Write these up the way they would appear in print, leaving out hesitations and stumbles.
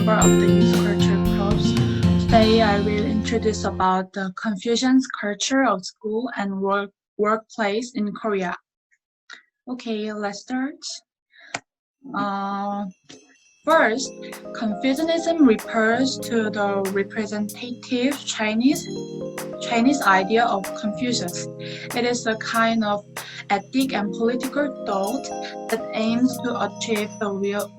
member of the intercultural cross. Today I will introduce about the Confucian culture of school and workplace in Korea. Okay, let's start. First, Confucianism refers to the representative Chinese idea of Confucius. It is a kind of ethic and political thought that aims to achieve the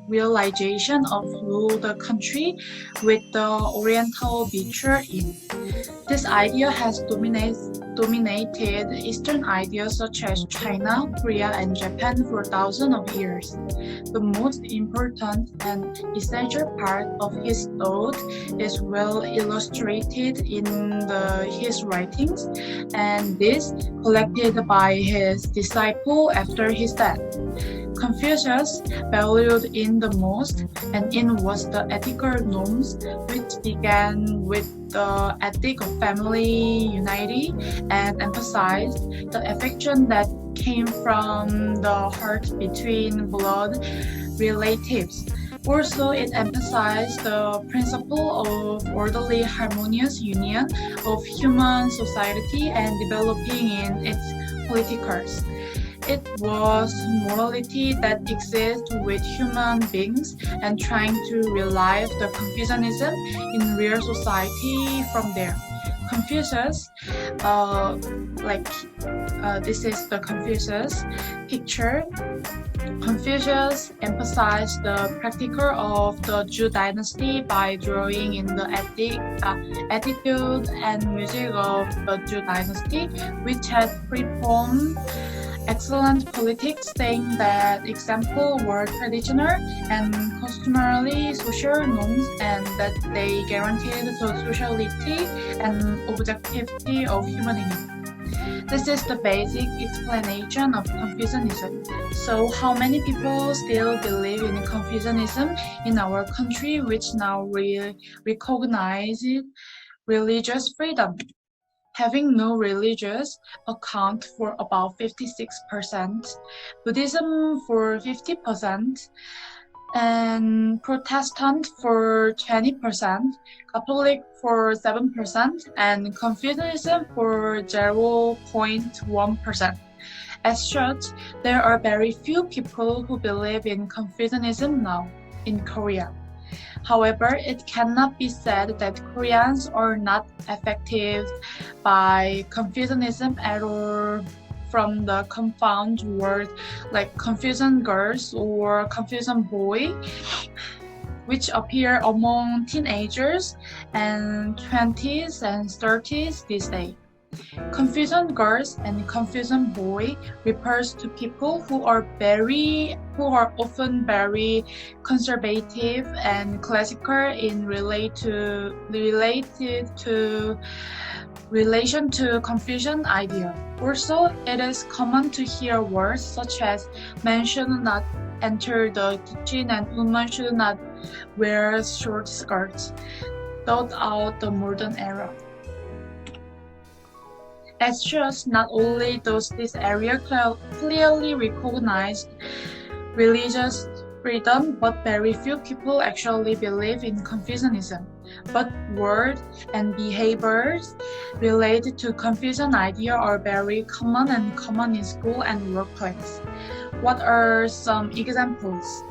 realization of rule the country with the Oriental virtue in. This idea has dominated Eastern ideas such as China, Korea, and Japan for thousands of years. The most important and essential part of his thought is well illustrated in his writings, and this collected by his disciple after his death. Confucius valued in the most and in was the ethical norms, which began with the ethic of family unity and emphasized the affection that came from the heart between blood relatives. Also, it emphasized the principle of orderly, harmonious union of human society and developing in its politicals. It was morality that exists with human beings and trying to realize the Confucianism in real society from there. Confucius, this is the Confucius picture. Confucius emphasized the practical of the Zhou dynasty by drawing in the attitude and music of the Zhou dynasty, which had performed excellent politics, saying that examples were traditional and customary social norms and that they guaranteed the sociality and objectivity of humanity. This is the basic explanation of Confucianism. So how many people still believe in Confucianism in our country, which now recognizes religious freedom? Having no religious account for about 56%, Buddhism for 50%, and Protestant for 20%, Catholic for 7%, and Confucianism for 0.1%. As such, there are very few people who believe in Confucianism now in Korea. However, it cannot be said that Koreans are not affected by Confucianism at all, from the confound word like Confucian girls or Confucian boy, which appear among teenagers and 20s and 30s these days. Confucian girls and Confucian boy refers to people who are often very conservative and classical in relation to Confucian idea. Also, it is common to hear words such as men should not enter the kitchen and women should not wear short skirts throughout the modern era. As such, not only does this area clearly recognize religious freedom, but very few people actually believe in Confucianism. But words and behaviors related to Confucian idea are very common in school and workplace. What are some examples?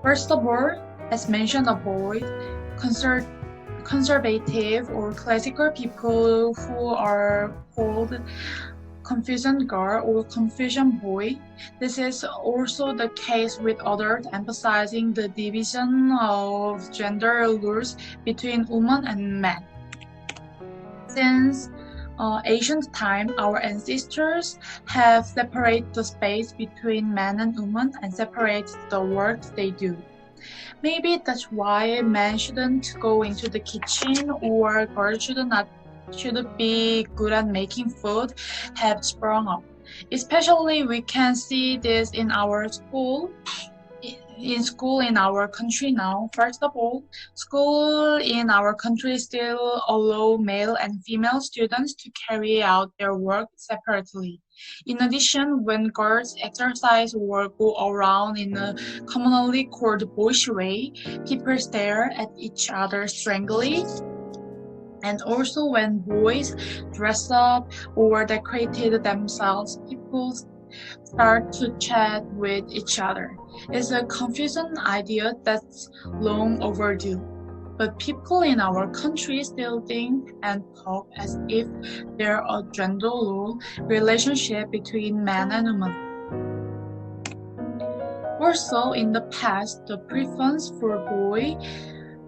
First of all, as mentioned above, conservative or classical people who are called Confucian girl or Confucian boy. This is also the case with others, emphasizing the division of gender roles between women and men. Since ancient time, our ancestors have separated the space between men and women and separated the work they do. Maybe that's why men shouldn't go into the kitchen or girls should be good at making food have sprung up. Especially we can see this in our school in our country now. First of all, school in our country still allow male and female students to carry out their work separately. In addition, when girls exercise or go around in a commonly called boyish way, people stare at each other strangely. And also when boys dress up or decorated themselves, people start to chat with each other. It's a confusing idea that's long overdue. But people in our country still think and talk as if there's a gender role relationship between man and woman. Also, in the past, the preference for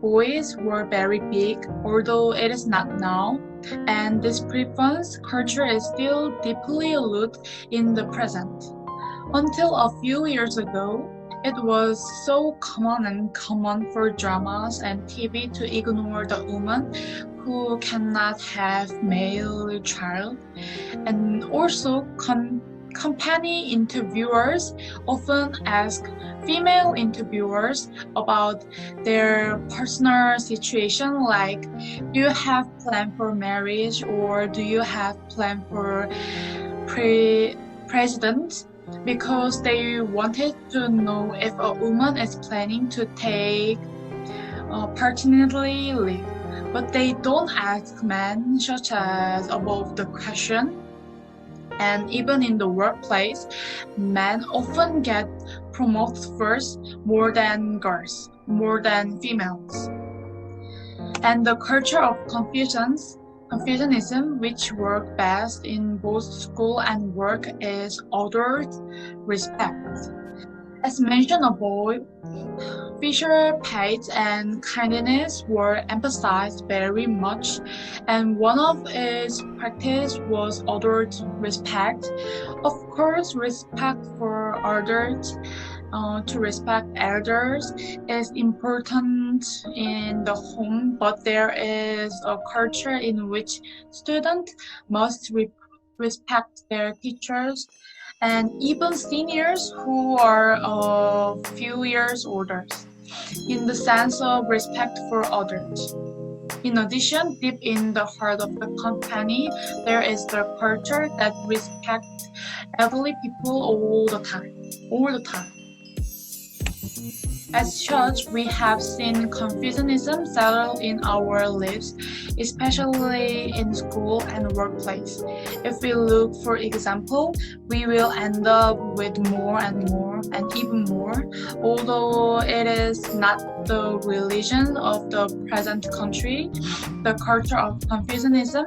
boys were very big, although it is not now. And this preference culture is still deeply rooted in the present. Until a few years ago, it was so common for dramas and TV to ignore the woman who cannot have male child. And also company interviewers often ask female interviewers about their personal situation, like, do you have plan for marriage or do you have plan for president? Because they wanted to know if a woman is planning to take paternity leave. But they don't ask men such as above the question. And even in the workplace, men often get promoted first more than girls, more than females. And the culture of Confucianism, which works best in both school and work, is adult respect. As mentioned above, facial pairs and kindness were emphasized very much, and one of its practice was adult respect. Of course, respect for adults, to respect elders is important in the home, but there is a culture in which students must respect their teachers and even seniors who are a few years older, in the sense of respect for others. In addition, deep in the heart of the company, there is the culture that respects elderly people all the time. As such, we have seen Confucianism settle in our lives, especially in school and workplace. If we look for example, we will end up with more and more and even more, although it is not the religion of the present country. The culture of Confucianism,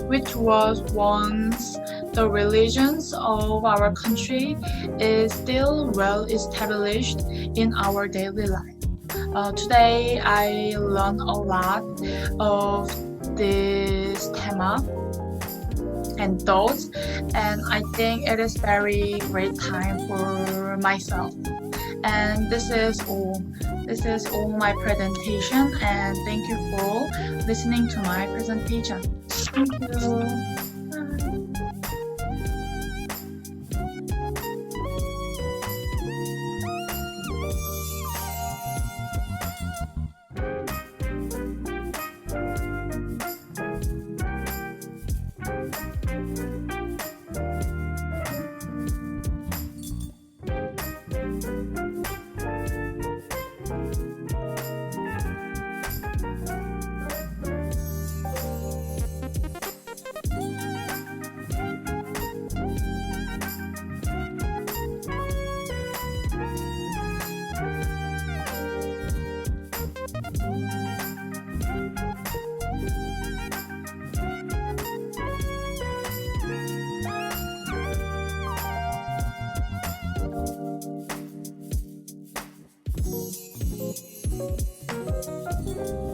which was once the religions of our country, is still well established in our daily life. Today, I learned a lot of this theme and thoughts, and I think it is very great time for myself. And this is all. This is all my presentation, and thank you for listening to my presentation. Thank you.